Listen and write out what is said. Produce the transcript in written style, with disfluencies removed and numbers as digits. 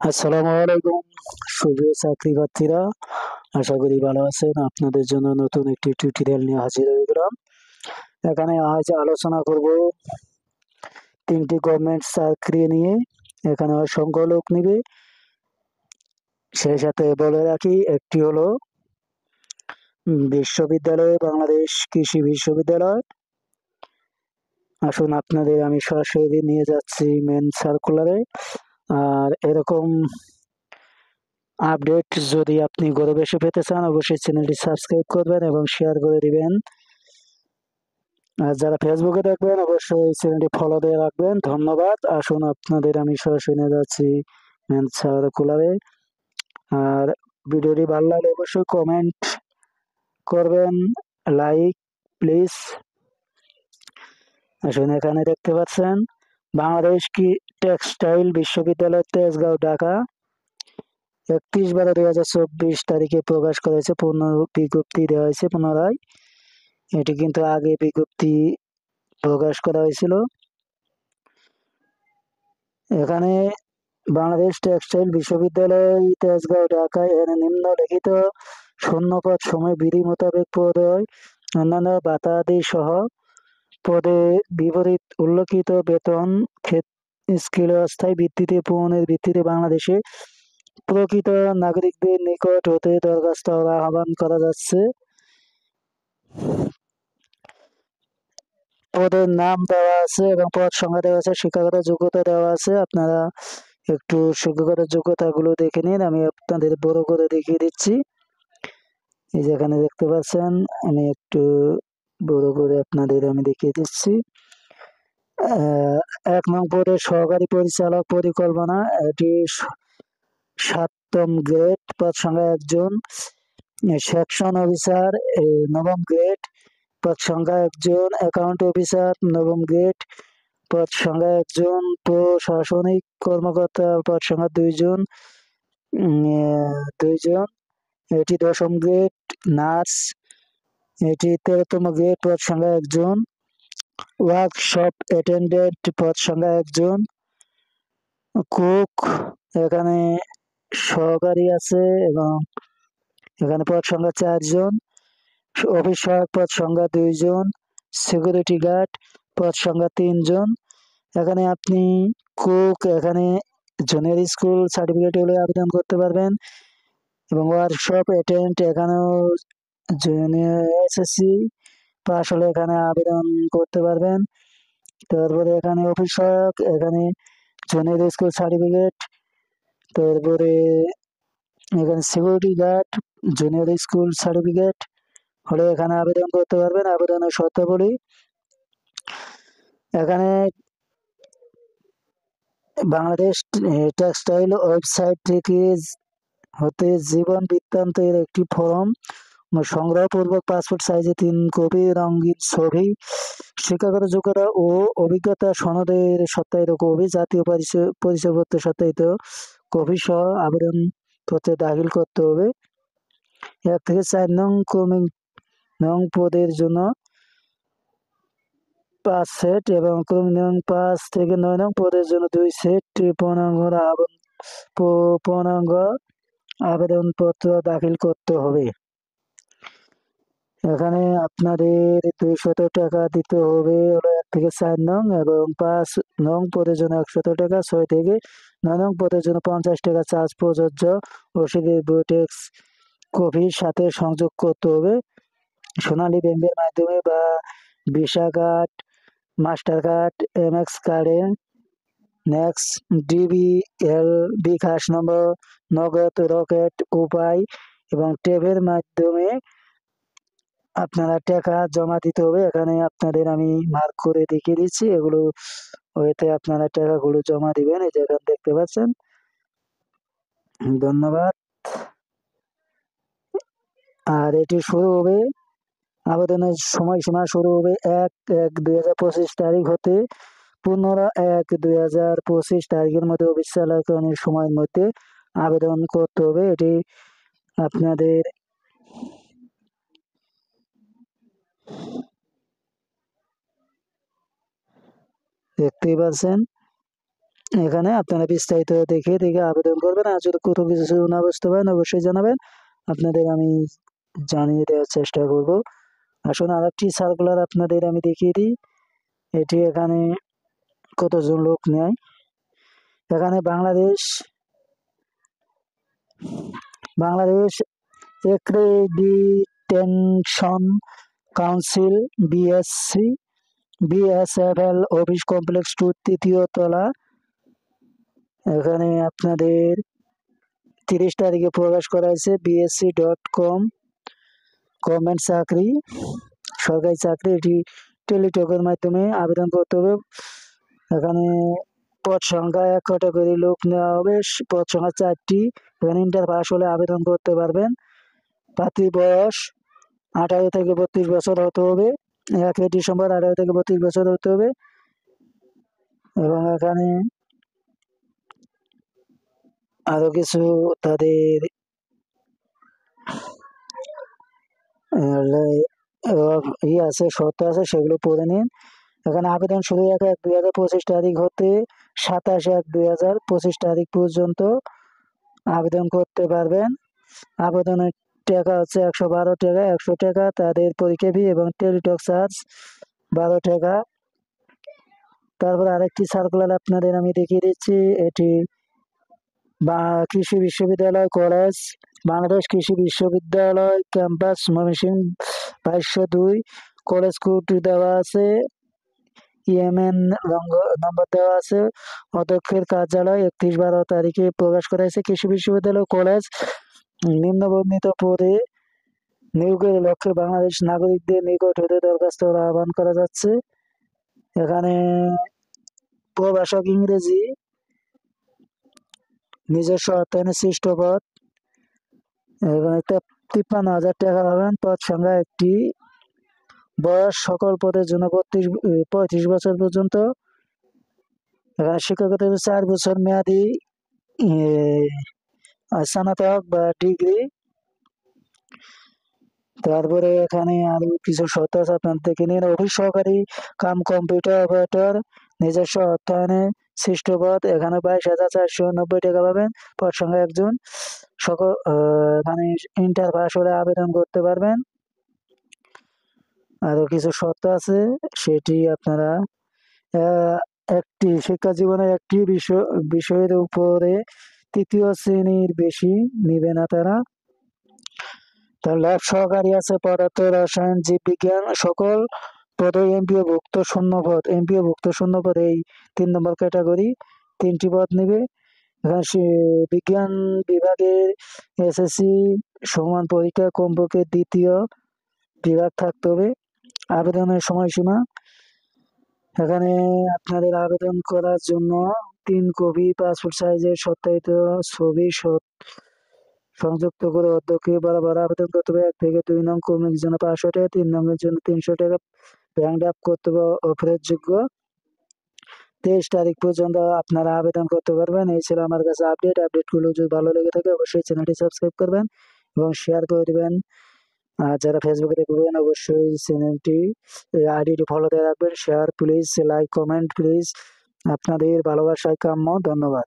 আসসালামু আলাইকুম সুপ্রিয় চাকরি প্রার্থীরা, আশা করি ভালো আছেন। আপনাদের জন্য নতুন একটি টিউটোরিয়াল নিয়ে হাজির হয়ে গেলাম। এখানে আজ আলোচনা করব 3টি গভর্নমেন্ট চাকরি নিয়ে। এখানে অসংখ্য লোক নিবে। সেই সাথে বলে রাখি, একটি হলো বিশ্ববিদ্যালয়, বাংলাদেশ কৃষি বিশ্ববিদ্যালয়। আসুন আপনাদের আমি সরাসরি নিয়ে যাচ্ছি মেন সার্কুলারে। আর এরকম আপডেট যদি আপনি ঘরে বসে পেতে চান, অবশ্যই চ্যানেলটি সাবস্ক্রাইব করবেন এবং শেয়ার করে দিবেন। আর যারা ফেসবুকে দেখবেন, অবশ্যই চ্যানেলটি ফলো দিয়ে রাখবেন। ধন্যবাদ। আসুন আপনাদের আমি সরাসরি নিয়ে যাচ্ছি মেন সার্কুলারে। আর ভিডিওটি ভালো লাগলে অবশ্যই কমেন্ট করবেন, লাইক প্লিজ। আসুন, এখানে দেখতে পাচ্ছেন বাংলাদেশ কি টেক্সটাইল বিশ্ববিদ্যালয়, তেজগাঁও, ঢাকা। 31/12/2024 তারিখে প্রকাশ করেছে। পূর্ণ বিজ্ঞপ্তি দেওয়া হয়েছে পুনরায়। এটি কিন্তু আগে বিজ্ঞপ্তি প্রকাশ করা হয়েছিল। এখানে বাংলাদেশ টেক্সটাইল বিশ্ববিদ্যালয়, তেজগাঁও, ঢাকায় এর নিম্নলিখিত শূন্যপদ সময় বিধি মোতাবেক পদ হয় অন্যান্য ভাতাদি সহ পদে বিপরীত উল্লেখিত বেতন স্কেলে অস্থায়ী ভিত্তিতে পূরণের ভিত্তিতে বাংলাদেশে প্রকৃত নাগরিকদের নিকট হতে দরখাস্ত আহ্বান করা যাচ্ছে। পদের নাম দেওয়া আছে এবং পদ সংখ্যা দেওয়া আছে, শিক্ষাগত যোগ্যতা দেওয়া আছে। আপনারা একটু শিক্ষাগত যোগ্যতাগুলো দেখে নিন। আমি আপনাদের বড় করে দেখিয়ে দিচ্ছি। এই যেখানে দেখতে পাচ্ছেন, আমি একটু বড় করে আপনাদের আমি দেখিয়ে দিচ্ছি। 1 নং পদে সহকারী পরিচালক পরিকল্পনা, এটি 7ম গ্রেড, পদ সংখ্যা 1 জন। সেকশন অফিসার 9ম গ্রেড, পদ সংখ্যা 1 জন। অ্যাকাউন্ট অফিসার 9ম গ্রেড, পদ সংখ্যা 1 জন। প্রশাসনিক কর্মকর্তা, পদ সংখ্যা 2 জন। 2 জন। এটি 10ম গ্রেড। নার্স, এটি 13তম গ্রেড, পদ সংখ্যা 1 জন। ওয়ার্কশপ অ্যাটেন্ডেন্ট, পদ সংখ্যা 1 জন। কুক, এখানে সহকারী আছে এবং এখানে পদ সংখ্যা 4 জন। অফিস সহায়ক, পদ সংখ্যা 2 জন। সিকিউরিটি গার্ড, পদ সংখ্যা 3 জন। এখানে আপনি কুক, এখানে জুনিয়র স্কুল সার্টিফিকেট হলে আবেদন করতে পারবেন। এবং ওয়ার্কশপ অ্যাটেন্ডেন্ট, এখানেও জুনিয়র এসএসসি পাস হলে এখানে আবেদন করতে পারবেন। তারপরে এখানে অফিস সহায়ক, এখানে জুনিয়র স্কুল সার্টিফিকেট। তারপরে এখানে security guard, junior school certificate হলে এখানে আবেদন করতে পারবেন। আবেদনের শর্তাবলী, এখানে বাংলাদেশ টেক্সটাইল ওয়েবসাইট থেকে হতে জীবন বৃত্তান্তের একটি ফর্ম সংগ্রহপূর্বক পাসপোর্ট সাইজে 3 কপি রঙিন ছবি, শিক্ষাগত যোগ্যতা ও অভিজ্ঞতা সনদের সত্যায়িত কপি, জাতীয় পরিচয়পত্র সত্যায়িত কপি সহ আবেদন পত্রে দাখিল করতে হবে। 1 থেকে 4 নং পদের জন্য 5 সেট এবং ক্রমিক নং 5 থেকে 9 নং পদের জন্য 2 সেট পূর্ণাঙ্গ আবেদনপত্র দাখিল করতে হবে। এখানে আপনাদের 200 টাকা দিতে হবে হলো 1 থেকে 4 নং, এবং 5 নং পদের জন্য 100 টাকা, 6 থেকে 9 নং পদের জন্য 50 টাকা চার্জ প্রযোজ্য। রসিদের বুটেক্স কপির সাথে সংযোগ করতে হবে। সোনালী ব্যাংকের মাধ্যমে বা visa card, master card, MX কার্ডে, নেক্সট, ডিবিএল, বিকাশ নম্বর, নগদ, রকেট, উপায় এবং ট্যাবের মাধ্যমে আপনারা টাকা জমা দিতে হবে। এখানে আপনাদের আমি মার্ক করে দেখিয়ে দিচ্ছি, এগুলো ওইতে আপনারা টাকাগুলো জমা দিবেন। এই যে এখানে দেখতে পাচ্ছেন। ধন্যবাদ। আর এটি শুরু হবে, আবেদনের সময়সীমা শুরু হবে 1/1/2025 তারিখ হতে 15/1/2025 তারিখের মধ্যে অফিস চালানোর সময়ের মধ্যে আবেদন করতে হবে। এটি আপনাদের দেখতেই পাচ্ছেন। এখানে আপনারা বিস্তারিত দেখে দেখে আবেদন করবেন। আর যদি কোথাও কিছু না বুঝতে পারেন অবশ্যই জানাবেন, আপনাদের আমি জানিয়ে দেওয়ার চেষ্টা করব। আসুন আরেকটি সার্কুলার আপনাদের আমি দেখিয়ে দিই। এটি এখানে কতজন লোক নেয়। এখানে বাংলাদেশ এক্রেডিটেশন কাউন্সিল বিএসএফএল অফিস কমপ্লেক্স 2 তৃতীয় তলা। এখানে আপনাদের 30 তারিখে প্রকাশ করা হয়েছে bsc.com গভর্নমেন্ট চাকরি, সরকারি চাকরি। এটি টেলিটকের মাধ্যমে আবেদন করতে হবে। এখানে পদ সংখ্যা 1 ক্যাটাগরি লোক নেওয়া হবে, পদ সংখ্যা 4টি। এখানে ইন্টার পাস হলে আবেদন করতে পারবেন। প্রার্থী বয়স 18 থেকে 32 বছর হতে হবে। 1 ডিসেম্বর 18 থেকে 32 বছর হতে হবে। এবং এখানে আরো কিছু তাদের আছে, শর্ত আছে, সেগুলো পড়ে নিন। এখানে আবেদন শুরু 1/1/2025 তারিখ হতে 27/1/2025 তারিখ পর্যন্ত আবেদন করতে পারবেন। আবেদনের টাকা হচ্ছে 112 টাকা, 100 টাকা তাদের পরীক্ষা ফি এবং টেলিটক চার্জ 12 টাকা। তারপর আরেকটি সার্কুলার আপনাদের আমি দেখিয়ে দিচ্ছি। এটি কৃষি বিশ্ববিদ্যালয় কলেজ, বাংলাদেশ কৃষি বিশ্ববিদ্যালয় ক্যাম্পাস ময়মনসিংহ 2202। কলেজ কোড দেওয়া আছে, ইএমএন নম্বর দেওয়া আছে। অধ্যক্ষের কার্যালয় 31/12 তারিখে প্রকাশ করা হয়েছে। কৃষি বিশ্ববিদ্যালয় কলেজ নিম্নবর্ণিত পদে নিয়োগের লক্ষ্যে বাংলাদেশ নাগরিকদের নিকট হতে দরখাস্ত আহ্বান করা যাচ্ছে। এখানে প্রভাষক ইংরেজি, নিজস্ব অর্থায়নে সৃষ্ট পদ। এখানে 53,000 টাকা পাবেন। পদ সংখ্যা 1টি। বয়স সকল পদের জন্য 35 বছর পর্যন্ত। এখানে শিক্ষকতা 4 বছর মেয়াদি স্নাতক বা ডিগ্রি। তারপরে এখানে আরো কিছু শর্ত আছে, আপনার দেখে নিন। অফিস সহকারী কাম কম্পিউটার অপারেটর, নিজস্ব অর্থায়নে সৃষ্ট পদ। এখানে 22,490 টাকা পাবেন। পদ সংখ্যা 1 জন। এখানে ইন্টার পাস হলে আবেদন করতে পারবেন। আরো কিছু শর্ত আছে, সেটি আপনারা একটি শিক্ষা জীবনের একটি বিষয়ের উপরে 3য় শ্রেণীর বেশি নিবে না তারা। তার ল্যাব সহকারী আছে, পদার্থ রসায়ন জীববিজ্ঞান সকল পদে এমপিওভুক্ত শূন্যপদ। এমপিওভুক্ত শূন্যপদ এই 3 নম্বর ক্যাটাগরি 3টি পদ নেবে। বিজ্ঞান বিভাগের এসএসসি সমান পরীক্ষা কমপক্ষে 2য় বিভাগ থাকতে হবে। আবেদনের সময়সীমা, এখানে আপনাদের আবেদন করার জন্য 3 কপি পাসপোর্ট সাইজের সত্যায়িত ছবি সংযুক্ত করে অধ্যক্ষকে বরাবর আবেদন করতে হবে। 1 থেকে 2 নং কর্মীর জন্য 500 টাকা, 3 নংয়ের জন্য 300 টাকা ব্যাংক ড্রাফট করতে হবে অফেরতযোগ্য। 23 তারিখ পর্যন্ত আপনারা আবেদন করতে পারবেন। এই ছিল আমার কাছে আপডেটগুলো যদি ভালো লেগে থাকে অবশ্যই চ্যানেলটি সাবস্ক্রাইব করবেন এবং শেয়ার করে দেবেন। আর যারা ফেসবুকে দেখবেন অবশ্যই চ্যানেলটি আইডিটি ফলো দিয়ে রাখবেন। Share please, like comment please, আপনাদের ভালোবাসায় কাম্য। ধন্যবাদ।